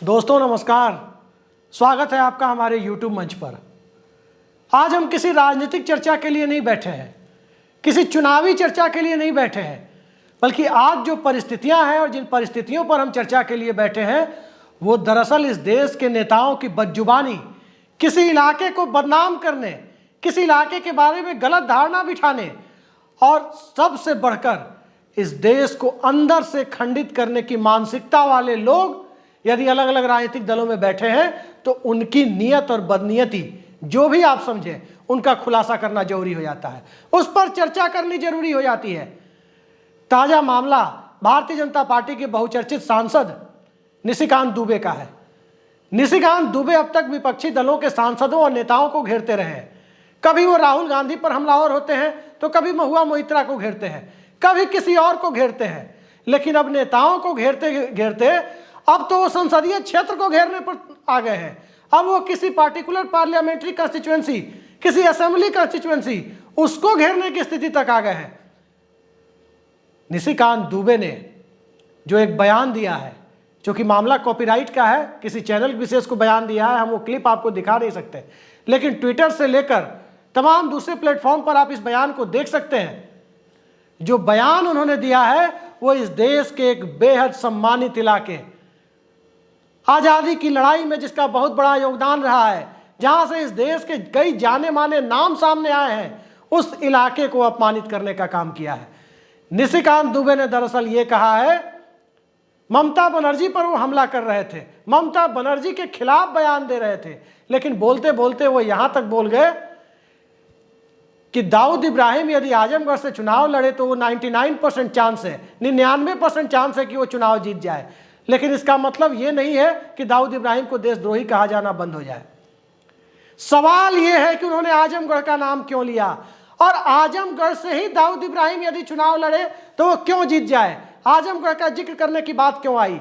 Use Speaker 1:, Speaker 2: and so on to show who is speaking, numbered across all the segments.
Speaker 1: दोस्तों नमस्कार, स्वागत है आपका हमारे YouTube मंच पर। आज हम किसी राजनीतिक चर्चा के लिए नहीं बैठे हैं, किसी चुनावी चर्चा के लिए नहीं बैठे हैं, बल्कि आज जो परिस्थितियां हैं और जिन परिस्थितियों पर हम चर्चा के लिए बैठे हैं वो दरअसल इस देश के नेताओं की बदजुबानी, किसी इलाके को बदनाम करने, किसी इलाके के बारे में गलत धारणा बिठाने और सबसे बढ़कर इस देश को अंदर से खंडित करने की मानसिकता वाले लोग यदि अलग अलग राजनीतिक दलों में बैठे हैं तो उनकी नीयत और बदनीयती जो भी आप समझें उनका खुलासा करना जरूरी हो जाता है, उस पर चर्चा करनी जरूरी हो जाती है। ताजा मामला भारतीय जनता पार्टी के बहुचर्चित सांसद निशिकांत दुबे का है। निशिकांत दुबे अब तक विपक्षी दलों के सांसदों और नेताओं को घेरते रहे हैं। कभी वो राहुल गांधी पर हमलावर होते हैं तो कभी महुआ मोइत्रा को घेरते हैं, कभी किसी और को घेरते हैं, लेकिन अब नेताओं को घेरते घेरते अब तो वो संसदीय क्षेत्र को घेरने पर आ गए हैं। अब वो किसी पार्टिकुलर पार्लियामेंट्री कंस्टिट्यूएंसी, किसी असेंबली कंस्टिट्यूएंसी, उसको घेरने की स्थिति तक आ गए हैं। निशिकांत दुबे ने जो एक बयान दिया है, जो कि मामला कॉपीराइट का है, किसी चैनल विशेष को बयान दिया है, हम वो क्लिप आपको दिखा नहीं सकते, लेकिन ट्विटर से लेकर तमाम दूसरे प्लेटफॉर्म पर आप इस बयान को देख सकते हैं। जो बयान उन्होंने दिया है वो इस देश के एक बेहद सम्मानित इलाके, आजादी की लड़ाई में जिसका बहुत बड़ा योगदान रहा है, जहां से इस देश के कई जाने माने नाम सामने आए हैं, उस इलाके को अपमानित करने का काम किया है। निशिकांत दुबे ने दरअसल ये कहा है, ममता बनर्जी पर वो हमला कर रहे थे, ममता बनर्जी के खिलाफ बयान दे रहे थे, लेकिन बोलते बोलते वो यहां तक बोल गए कि दाऊद इब्राहिम यदि आजमगढ़ से चुनाव लड़े तो वो 99% चांस है, 99% चांस है कि वो चुनाव जीत जाए। लेकिन इसका मतलब ये नहीं है कि दाऊद इब्राहिम को देशद्रोही कहा जाना बंद हो जाए। सवाल ये है कि उन्होंने आजमगढ़ का नाम क्यों लिया और आजमगढ़ से ही दाऊद इब्राहिम यदि चुनाव लड़े तो वो क्यों जीत जाए, आजमगढ़ का जिक्र करने की बात क्यों आई।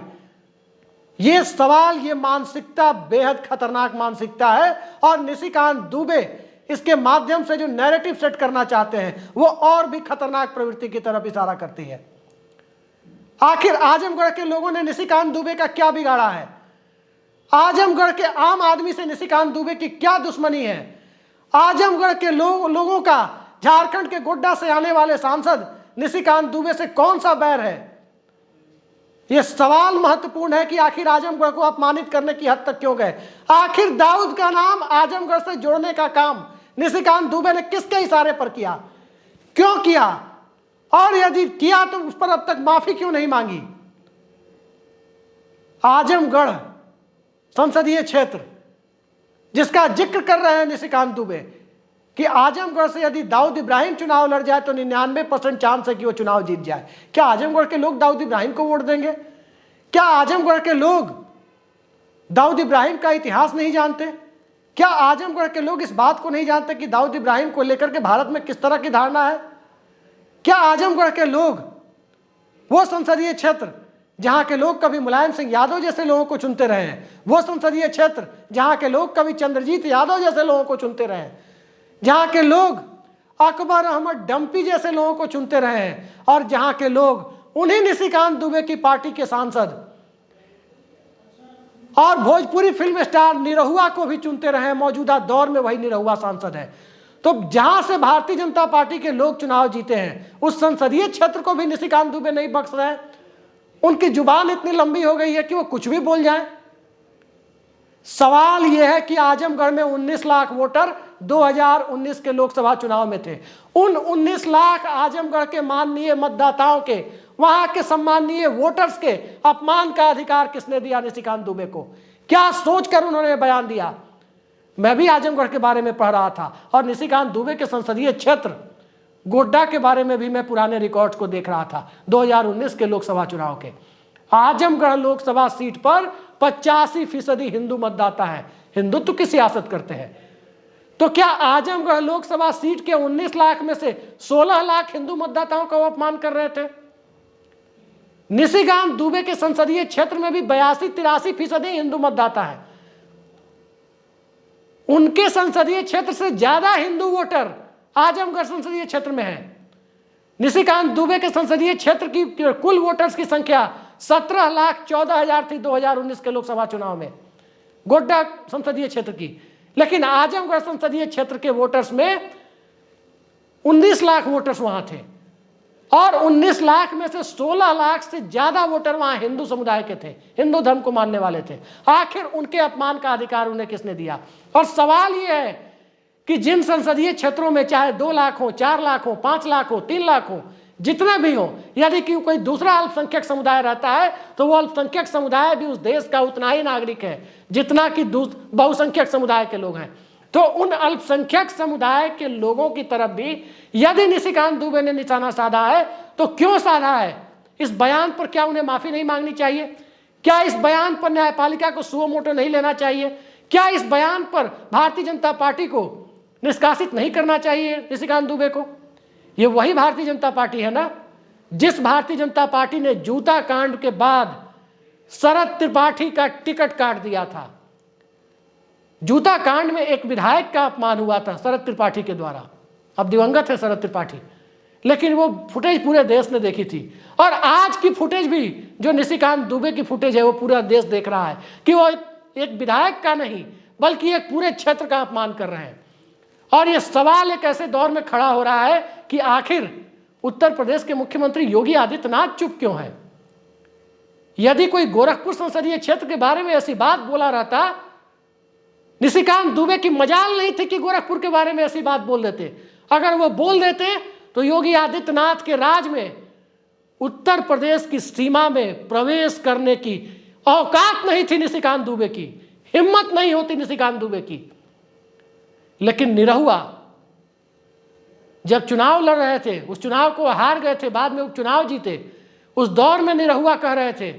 Speaker 1: ये सवाल, ये मानसिकता बेहद खतरनाक मानसिकता है और निशिकांत दुबे इसके माध्यम से जो नैरेटिव सेट करना चाहते हैं वो और भी खतरनाक प्रवृत्ति की तरफ इशारा करती है। आखिर आजमगढ़ के लोगों ने निशिकांत दुबे का क्या बिगाड़ा है? आजमगढ़ के आम आदमी से निशिकांत दुबे की क्या दुश्मनी है? आजमगढ़ के लोगों का झारखंड के गोड्डा से आने वाले सांसद निशिकांत दुबे से कौन सा बैर है? यह सवाल महत्वपूर्ण है कि आखिर आजमगढ़ को अपमानित करने की हद तक क्यों गए। आखिर दाऊद का नाम आजमगढ़ से जोड़ने का काम निशिकांत दुबे ने किसके इशारे पर किया, क्यों किया, और यदि किया तो उस पर अब तक माफी क्यों नहीं मांगी। आजमगढ़ संसदीय क्षेत्र जिसका जिक्र कर रहे हैं निशिकांत दुबे कि आजमगढ़ से यदि दाऊद इब्राहिम चुनाव लड़ जाए तो 99% चांस है कि वो चुनाव जीत जाए। क्या आजमगढ़ के लोग दाऊद इब्राहिम को वोट देंगे? क्या आजमगढ़ के लोग दाऊद इब्राहिम का इतिहास नहीं जानते? क्या आजमगढ़ के लोग इस बात को नहीं जानते कि दाऊद इब्राहिम को लेकर के भारत में किस तरह की धारणा है? क्या आजमगढ़ के लोग, वो संसदीय क्षेत्र जहां के लोग कभी मुलायम सिंह यादव जैसे लोगों को चुनते रहे हैं, वो संसदीय क्षेत्र जहां के लोग कभी चंद्रजीत यादव जैसे लोगों को चुनते रहे हैं, जहां के लोग अकबर अहमद डंपी जैसे लोगों को चुनते रहे हैं, और जहां के लोग उन्हीं निशिकांत दुबे की पार्टी के सांसद और भोजपुरी फिल्म स्टार निरहुआ को भी चुनते रहे हैं, मौजूदा दौर में वही निरहुआ सांसद है। तो जहां से भारतीय जनता पार्टी के लोग चुनाव जीते हैं उस संसदीय क्षेत्र को भी निशिकांत दुबे नहीं बख्श रहे हैं। उनकी जुबान इतनी लंबी हो गई है कि वो कुछ भी बोल जाएं। सवाल यह है कि आजमगढ़ में 19 लाख वोटर 2019 के लोकसभा चुनाव में थे। उन 19 लाख आजमगढ़ के माननीय मतदाताओं के, वहां के सम्माननीय वोटर्स के अपमान का अधिकार किसने दिया निशिकांत दुबे को? क्या सोचकर उन्होंने बयान दिया? मैं भी आजमगढ़ के बारे में पढ़ रहा था और निशिकांत दुबे के संसदीय क्षेत्र गोड्डा के बारे में भी मैं पुराने रिकॉर्ड्स को देख रहा था 2019 के लोकसभा चुनाव के। आजमगढ़ लोकसभा सीट पर 85% हिंदू मतदाता हैं, हिंदुत्व की सियासत करते हैं। तो क्या आजमगढ़ लोकसभा सीट के 19 लाख में से 16 लाख हिंदू मतदाताओं का अपमान कर रहे थे? निशिकांत दुबे के संसदीय क्षेत्र में भी 82-83% हिंदू मतदाता है। उनके संसदीय क्षेत्र से ज्यादा हिंदू वोटर आजमगढ़ संसदीय क्षेत्र में है। निशिकांत दुबे के संसदीय क्षेत्र की कुल वोटर्स की संख्या 17,14,000 थी 2019 के लोकसभा चुनाव में गोड्डा संसदीय क्षेत्र की, लेकिन आजमगढ़ संसदीय क्षेत्र के वोटर्स में 19 लाख वोटर्स वहां थे और 19 लाख में से 16 लाख से ज्यादा वोटर वहां हिंदू समुदाय के थे, हिंदू धर्म को मानने वाले थे। आखिर उनके अपमान का अधिकार उन्हें किसने दिया? और सवाल यह है कि जिन संसदीय क्षेत्रों में चाहे 2 लाख हो, 4 लाख हो, 5 लाख हो, 3 लाख हो, जितना भी हो, यदि कि कोई दूसरा अल्पसंख्यक समुदाय रहता है तो वो अल्पसंख्यक समुदाय भी उस देश का उतना ही नागरिक है जितना कि बहुसंख्यक समुदाय के लोग हैं। तो उन अल्पसंख्यक समुदाय के लोगों की तरफ भी यदि निशिकांत दुबे ने निशाना साधा है तो क्यों साधा है? इस बयान पर क्या उन्हें माफी नहीं मांगनी चाहिए? क्या इस बयान पर न्यायपालिका को सुओ मोटो नहीं लेना चाहिए? क्या इस बयान पर भारतीय जनता पार्टी को निष्कासित नहीं करना चाहिए निशिकांत दुबे को? ये वही भारतीय जनता पार्टी है ना जिस भारतीय जनता पार्टी ने जूता कांड के बाद शरद त्रिपाठी का टिकट काट दिया था। जूता कांड में एक विधायक का अपमान हुआ था शरद त्रिपाठी के द्वारा, अब दिवंगत है शरद त्रिपाठी, लेकिन वो फुटेज पूरे देश ने देखी थी। और आज की फुटेज भी जो निशिकांत दुबे की फुटेज है वो पूरा देश देख रहा है कि वो एक विधायक का नहीं बल्कि एक पूरे क्षेत्र का अपमान कर रहे हैं। और ये सवाल एक ऐसे दौर में खड़ा हो रहा है कि आखिर उत्तर प्रदेश के मुख्यमंत्री योगी आदित्यनाथ चुप क्यों है? यदि कोई गोरखपुर संसदीय क्षेत्र के बारे में ऐसी बात बोला रहता, निशिकांत दुबे की मजाल नहीं थी कि गोरखपुर के बारे में ऐसी बात बोल देते। अगर वो बोल देते तो योगी आदित्यनाथ के राज में उत्तर प्रदेश की सीमा में प्रवेश करने की औकात नहीं थी निशिकांत दुबे की, हिम्मत नहीं होती निशिकांत दुबे की। लेकिन निरहुआ जब चुनाव लड़ रहे थे, उस चुनाव को हार गए थे, बाद में उपचुनाव जीते, उस दौर में निरहुआ कह रहे थे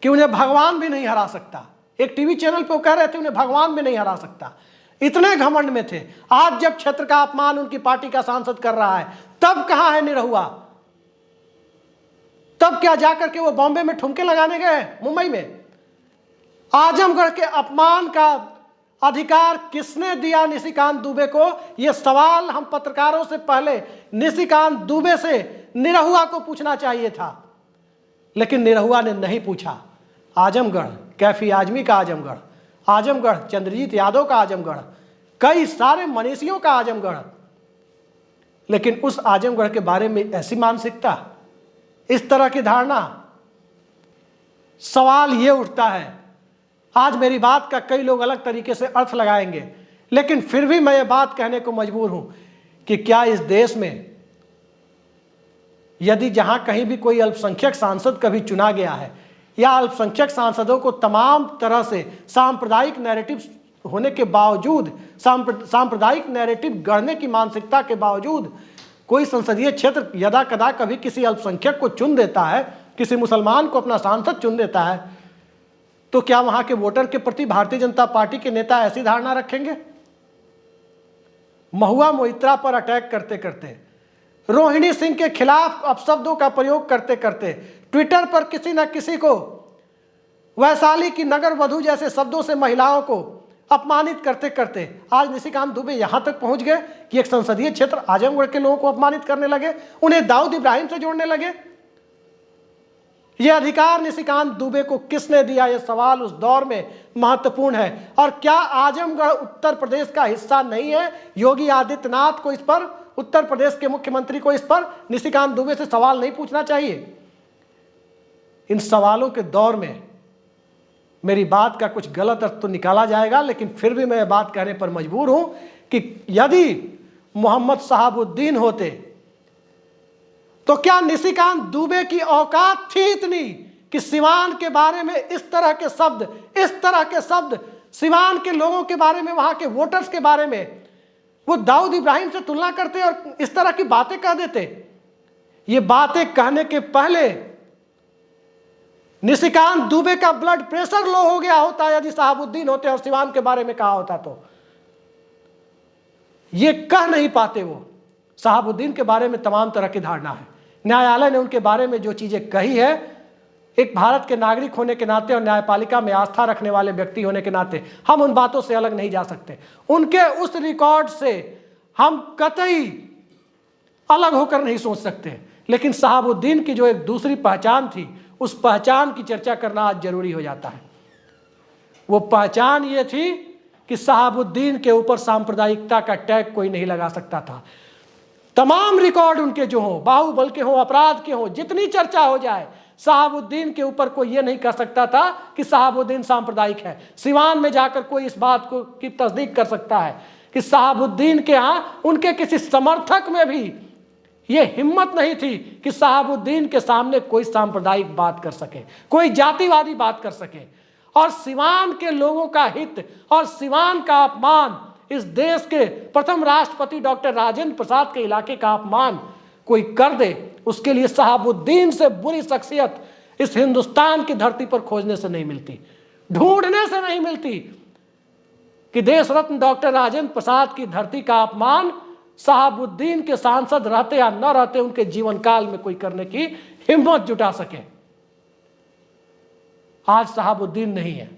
Speaker 1: कि उन्हें भगवान भी नहीं हरा सकता। एक टीवी चैनल पे वो कह रहे थे उन्हें भगवान भी नहीं हरा सकता, इतने घमंड में थे। आज जब क्षेत्र का अपमान उनकी पार्टी का सांसद कर रहा है तब कहां है निरहुआ? तब क्या जाकर के वो बॉम्बे में ठुमके लगाने गए, मुंबई में? आजमगढ़ के अपमान का अधिकार किसने दिया निशिकांत दुबे को? यह सवाल हम पत्रकारों से पहले निशिकांत दुबे से निरहुआ को पूछना चाहिए था, लेकिन निरहुआ ने नहीं पूछा। आजमगढ़ कैफी आजमी का आजमगढ़, आजमगढ़ चंद्रजीत यादव का आजमगढ़, कई सारे मनीषियों का आजमगढ़, लेकिन उस आजमगढ़ के बारे में ऐसी मानसिकता, इस तरह की धारणा। सवाल ये उठता है, आज मेरी बात का कई लोग अलग तरीके से अर्थ लगाएंगे, लेकिन फिर भी मैं ये बात कहने को मजबूर हूं कि क्या इस देश में यदि जहां कहीं भी कोई अल्पसंख्यक सांसद कभी चुना गया है या अल्पसंख्यक सांसदों को तमाम तरह से सांप्रदायिक नैरेटिव होने के बावजूद, सांप्रदायिक नैरेटिव गढ़ने की मानसिकता के बावजूद कोई संसदीय क्षेत्र यदा कदा कभी किसी अल्पसंख्यक को चुन देता है, किसी मुसलमान को अपना सांसद चुन देता है, तो क्या वहां के वोटर के प्रति भारतीय जनता पार्टी के नेता ऐसी धारणा रखेंगे? महुआ मोइत्रा पर अटैक करते करते, रोहिणी सिंह के खिलाफ अपशब्दों का प्रयोग करते करते, ट्विटर पर किसी न किसी को वैशाली की नगर वधू जैसे शब्दों से महिलाओं को अपमानित करते करते आज निशिकांत दुबे यहां तक पहुंच गए कि एक संसदीय क्षेत्र आजमगढ़ के लोगों को अपमानित करने लगे, उन्हें दाऊद इब्राहिम से जोड़ने लगे। यह अधिकार निशिकांत दुबे को किसने दिया? यह सवाल उस दौर में महत्वपूर्ण है। और क्या आजमगढ़ उत्तर प्रदेश का हिस्सा नहीं है? योगी आदित्यनाथ को इस पर, उत्तर प्रदेश के मुख्यमंत्री को इस पर निशिकांत दुबे से सवाल नहीं पूछना चाहिए? इन सवालों के दौर में मेरी बात का कुछ गलत अर्थ तो निकाला जाएगा, लेकिन फिर भी मैं बात कहने पर मजबूर हूं कि यदि मोहम्मद शहाबुद्दीन होते तो क्या निशिकांत दुबे की औकात थी इतनी कि सिवान के बारे में इस तरह के शब्द सिवान के लोगों के बारे में, वहां के वोटर्स के बारे में वो दाऊद इब्राहिम से तुलना करते और इस तरह की बातें कह देते? ये बातें कहने के पहले निशिकांत दुबे का ब्लड प्रेशर लो हो गया होता यदि शहाबुद्दीन होते और सिवान के बारे में कहा होता तो। ये कह नहीं पाते वो। शहाबुद्दीन के बारे में तमाम तरह की धारणा है, न्यायालय ने उनके बारे में जो चीजें कही है, एक भारत के नागरिक होने के नाते और न्यायपालिका में आस्था रखने वाले व्यक्ति होने के नाते हम उन बातों से अलग नहीं जा सकते। उनके उस रिकॉर्ड से हम कतई अलग होकर नहीं सोच सकते, लेकिन शहाबुद्दीन की जो एक दूसरी पहचान थी, उस पहचान की चर्चा करना आज जरूरी हो जाता है। वो पहचान ये थी कि शहाबुद्दीन के ऊपर सांप्रदायिकता का टैग कोई नहीं लगा सकता था। तमाम रिकॉर्ड उनके जो हो, बाहुबल के हो, अपराध के हो, जितनी चर्चा हो जाए, शहाबुद्दीन के ऊपर कोई ये नहीं कह सकता था कि शहाबुद्दीन सांप्रदायिक है। सिवान में जाकर कोई इस बात को की तस्दीक कर सकता है कि शहाबुद्दीन के यहाँ उनके किसी समर्थक में भी ये हिम्मत नहीं थी कि शहाबुद्दीन के सामने कोई सांप्रदायिक बात कर सके, कोई जातिवादी बात कर सके। और सिवान के लोगों का हित और सिवान का अपमान, इस देश के प्रथम राष्ट्रपति डॉक्टर राजेंद्र प्रसाद के इलाके का अपमान कोई कर दे, उसके लिए शहाबुद्दीन से बुरी शख्सियत इस हिंदुस्तान की धरती पर खोजने से नहीं मिलती, ढूंढने से नहीं मिलती कि देश रत्न डॉक्टर राजेंद्र प्रसाद की धरती का अपमान शहाबुद्दीन के सांसद रहते या न रहते उनके जीवन काल में कोई करने की हिम्मत जुटा सके। आज शहाबुद्दीन नहीं है,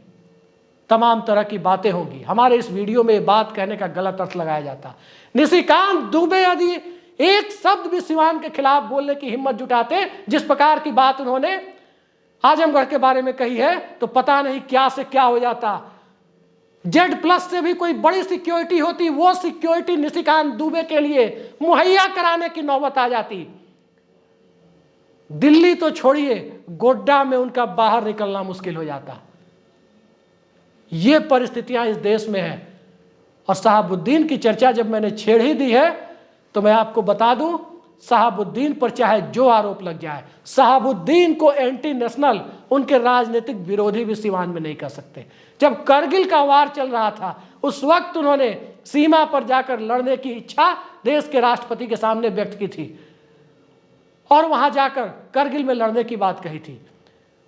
Speaker 1: तमाम तरह की बातें होंगी। हमारे इस वीडियो में बात कहने का गलत अर्थ लगाया जाता। निशिकांत दुबे यदि एक शब्द भी सिवान के खिलाफ बोलने की हिम्मत जुटाते, जिस प्रकार की बात उन्होंने आजमगढ़ के बारे में कही है, तो पता नहीं क्या से क्या हो जाता। Z+ से भी कोई बड़ी सिक्योरिटी होती, वो सिक्योरिटी निशिकांत दुबे के लिए मुहैया कराने की नौबत आ जाती। दिल्ली तो छोड़िए, गोड्डा में उनका बाहर निकलना मुश्किल हो जाता। ये परिस्थितियां इस देश में है। और शहाबुद्दीन की चर्चा जब मैंने छेड़ ही दी है, तो मैं आपको बता दूं, शहाबुद्दीन पर चाहे जो आरोप लग जाए, शहाबुद्दीन को एंटी नेशनल उनके राजनीतिक विरोधी भी सिवान में नहीं कर सकते। जब करगिल का वार चल रहा था, उस वक्त उन्होंने सीमा पर जाकर लड़ने की इच्छा देश के राष्ट्रपति के सामने व्यक्त की थी और वहां जाकर करगिल में लड़ने की बात कही थी।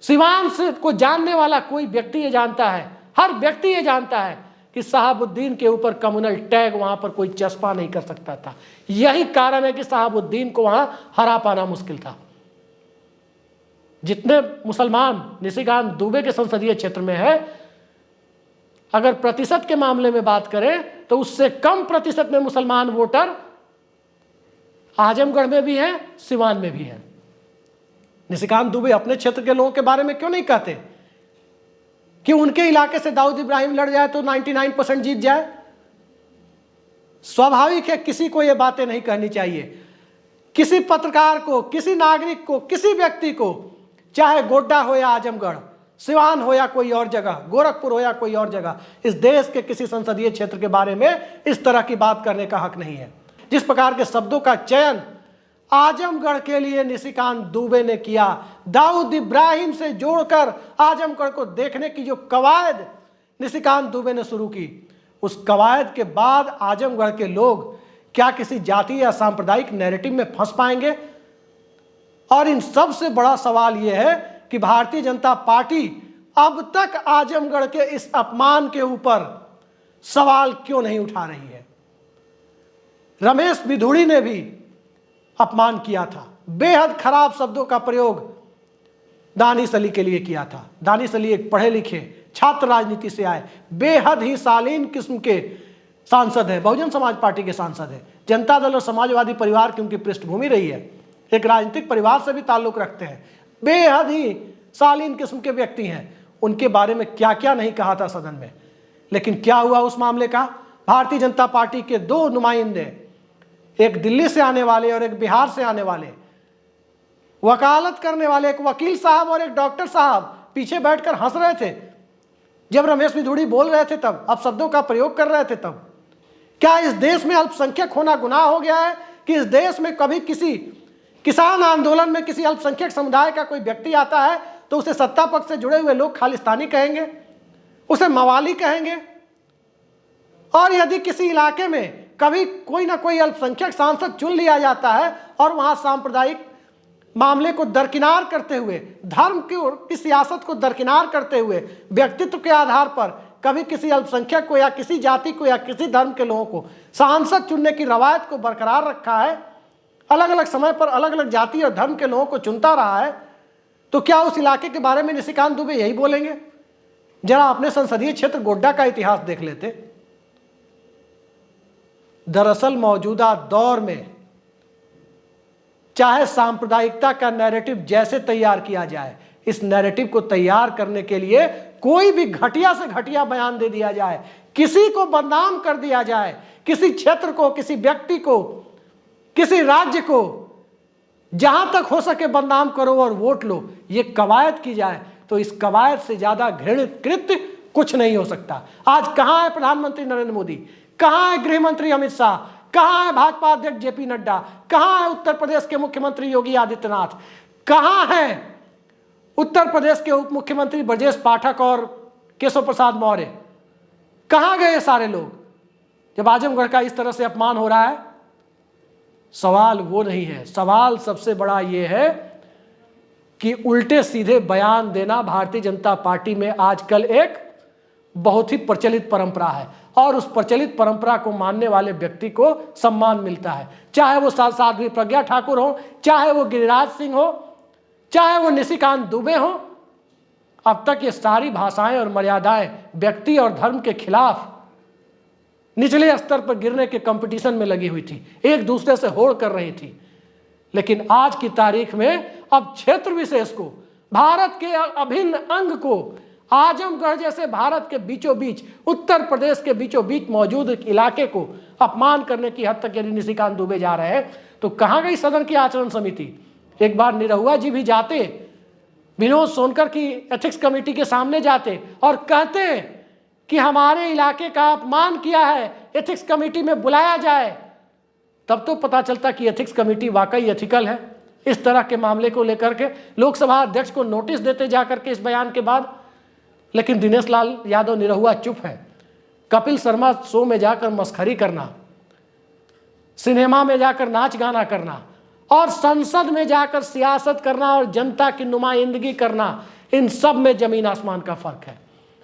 Speaker 1: सिवान से को जानने वाला कोई व्यक्ति ये जानता है, हर व्यक्ति ये जानता है कि शहाबुद्दीन के ऊपर कम्युनल टैग वहां पर कोई चस्पा नहीं कर सकता था। यही कारण है कि शहाबुद्दीन को वहां हरा पाना मुश्किल था। जितने मुसलमान निशिकांत दुबे के संसदीय क्षेत्र में है, अगर प्रतिशत के मामले में बात करें तो उससे कम प्रतिशत में मुसलमान वोटर आजमगढ़ में भी हैं, सिवान में भी हैं। निशिकांत दुबे अपने क्षेत्र के लोगों के बारे में क्यों नहीं कहते कि उनके इलाके से दाऊद इब्राहिम लड़ जाए तो 99% जीत जाए? स्वाभाविक है, किसी को ये बातें नहीं कहनी चाहिए। किसी पत्रकार को, किसी नागरिक को, किसी व्यक्ति को, चाहे गोड्डा हो या आजमगढ़, सिवान हो या कोई और जगह, गोरखपुर हो या कोई और जगह, इस देश के किसी संसदीय क्षेत्र के बारे में इस तरह की बात करने का हक नहीं है। जिस प्रकार के शब्दों का चयन आजमगढ़ के लिए निशिकांत दुबे ने किया, दाऊद इब्राहिम से जोड़कर आजमगढ़ को देखने की जो कवायद निशिकांत दुबे ने शुरू की, उस कवायद के बाद आजमगढ़ के लोग क्या किसी जाति या सांप्रदायिक नैरेटिव में फंस पाएंगे? और इन सब से बड़ा सवाल यह है कि भारतीय जनता पार्टी अब तक आजमगढ़ के इस अपमान के ऊपर सवाल क्यों नहीं उठा रही है? रमेश बिधूड़ी ने भी अपमान किया था, बेहद खराब शब्दों का प्रयोग दानिश अली के लिए किया था। दानिश अली एक पढ़े लिखे छात्र राजनीति से आए, बेहद ही शालीन किस्म के सांसद है, बहुजन समाज पार्टी के सांसद है, जनता दल और समाजवादी परिवार की उनकी पृष्ठभूमि रही है, एक राजनीतिक परिवार से भी ताल्लुक रखते हैं, बेहद ही शालीन किस्म के व्यक्ति हैं। उनके बारे में क्या क्या नहीं कहा था सदन में, लेकिन क्या हुआ उस मामले का? भारतीय जनता पार्टी के दो नुमाइंदे, एक दिल्ली से आने वाले और एक बिहार से आने वाले, वकालत करने वाले, एक वकील साहब और एक डॉक्टर साहब पीछे बैठकर हंस रहे थे जब रमेश बिधूड़ी बोल रहे थे, तब अब शब्दों का प्रयोग कर रहे थे। तब क्या इस देश में अल्पसंख्यक होना गुनाह हो गया है कि इस देश में कभी किसी किसान आंदोलन में किसी अल्पसंख्यक समुदाय का कोई व्यक्ति आता है तो उसे सत्ता पक्ष से जुड़े हुए लोग खालिस्तानी कहेंगे, उसे मवाली कहेंगे? और यदि किसी इलाके में कभी कोई ना कोई अल्पसंख्यक सांसद चुन लिया जाता है और वहां सांप्रदायिक मामले को दरकिनार करते हुए, धर्म की सियासत को दरकिनार करते हुए, व्यक्तित्व के आधार पर कभी किसी अल्पसंख्यक को या किसी जाति को या किसी धर्म के लोगों को सांसद चुनने की रवायत को बरकरार रखा है, अलग अलग समय पर अलग अलग जाति और धर्म के लोगों को चुनता रहा है, तो क्या उस इलाके के बारे में निशिकांत दुबे यही बोलेंगे? जरा अपने संसदीय क्षेत्र गोड्डा का इतिहास देख लेते। दरअसल मौजूदा दौर में चाहे सांप्रदायिकता का नैरेटिव जैसे तैयार किया जाए, इस नैरेटिव को तैयार करने के लिए कोई भी घटिया से घटिया बयान दे दिया जाए, किसी को बदनाम कर दिया जाए, किसी क्षेत्र को, किसी व्यक्ति को, किसी राज्य को जहां तक हो सके बदनाम करो और वोट लो, ये कवायद की जाए, तो इस कवायद से ज्यादा घृणित कृत्य कुछ नहीं हो सकता। आज कहां है प्रधानमंत्री नरेंद्र मोदी, कहां है गृह मंत्री अमित शाह, कहां है भाजपा अध्यक्ष जेपी नड्डा, कहां है उत्तर प्रदेश के मुख्यमंत्री योगी आदित्यनाथ, कहां है उत्तर प्रदेश के उप मुख्यमंत्री ब्रजेश पाठक और केशव प्रसाद मौर्य, कहां गए सारे लोग जब आजमगढ़ का इस तरह से अपमान हो रहा है? सवाल वो नहीं है, सवाल सबसे बड़ा ये है कि उल्टे सीधे बयान देना भारतीय जनता पार्टी में आजकल एक बहुत ही प्रचलित परंपरा है, और उस प्रचलित परंपरा को मानने वाले व्यक्ति को सम्मान मिलता है, चाहे वो साध्वी प्रज्ञा ठाकुर हो, चाहे वो गिरिराज सिंह हो, चाहे वो निशिकांत दुबे हो। अब तक ये सारी भाषाएं और मर्यादाएं व्यक्ति और धर्म के खिलाफ निचले स्तर पर गिरने के कंपटीशन में लगी हुई थी, एक दूसरे से होड़ कर रही थी। लेकिन आज की तारीख में अब क्षेत्र विशेष को, भारत के अभिन्न अंग को, आजमगढ़ जैसे भारत के बीचों बीच, उत्तर प्रदेश के बीचों बीच मौजूद इलाके को अपमान करने की हद तक यदि निशिकांत दुबे जा रहे हैं, तो कहां गई सदन की आचरण समिति? एक बार निरहुआ जी भी जाते, विनोद सोनकर की एथिक्स कमेटी के सामने जाते और कहते कि हमारे इलाके का अपमान किया है, एथिक्स कमेटी में बुलाया जाए, तब तो पता चलता कि एथिक्स कमेटी वाकई एथिकल है। इस तरह के मामले को लेकर के लोकसभा अध्यक्ष को नोटिस देते जाकर के इस बयान के बाद। लेकिन दिनेश लाल यादव निरहुआ चुप है। कपिल शर्मा शो में जाकर मस्खरी करना, सिनेमा में जाकर नाच गाना करना और संसद में जाकर सियासत करना और जनता की नुमाइंदगी करना, इन सब में जमीन आसमान का फर्क है।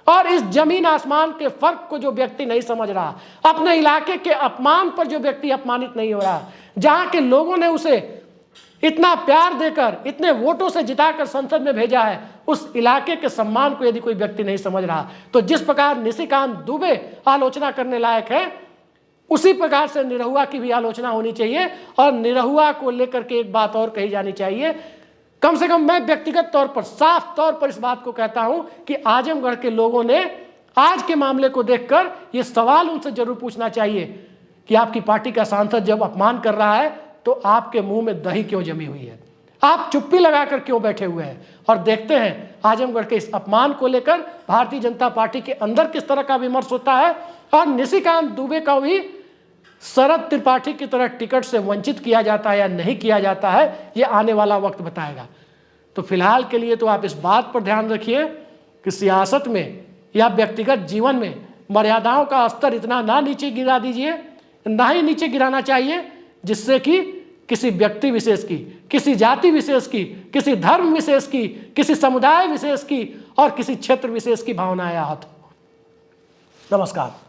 Speaker 1: और इस जमीन आसमान के फर्क को जो व्यक्ति नहीं समझ रहा, अपने इलाके के अपमान पर जो व्यक्ति अपमानित नहीं हो रहा, जहां के लोगों ने उसे इतना प्यार देकर, इतने वोटों से जिताकर संसद में भेजा है, उस इलाके के सम्मान को यदि कोई व्यक्ति नहीं समझ रहा, तो जिस प्रकार निशिकांत दुबे आलोचना करने लायक है, उसी प्रकार से निरहुआ की भी आलोचना होनी चाहिए। और निरहुआ को लेकर के एक बात और कही जानी चाहिए, कम से कम मैं व्यक्तिगत तौर पर, साफ तौर पर इस बात को कहता हूं कि आजमगढ़ के लोगों ने आज के मामले को देखकर यह सवाल उनसे जरूर पूछना चाहिए कि आपकी पार्टी का सांसद जब अपमान कर रहा है तो आपके मुंह में दही क्यों जमी हुई है, आप चुप्पी लगाकर क्यों बैठे हुए हैं? और देखते हैं आजमगढ़ के इस अपमान को लेकर भारतीय जनता पार्टी के अंदर किस तरह का विमर्श होता है, और निशिकांत दुबे का भी शरद त्रिपाठी की तरह टिकट से वंचित किया जाता है या नहीं किया जाता है, ये आने वाला वक्त बताएगा। तो फिलहाल के लिए तो आप इस बात पर ध्यान रखिए कि सियासत में या व्यक्तिगत जीवन में मर्यादाओं का स्तर इतना ना नीचे गिरा दीजिए, ना ही नीचे गिराना चाहिए जिससे कि किसी व्यक्ति विशेष की, किसी जाति विशेष की, किसी धर्म विशेष की, किसी समुदाय विशेष की और किसी क्षेत्र विशेष की भावनाएं आहत हो। नमस्कार।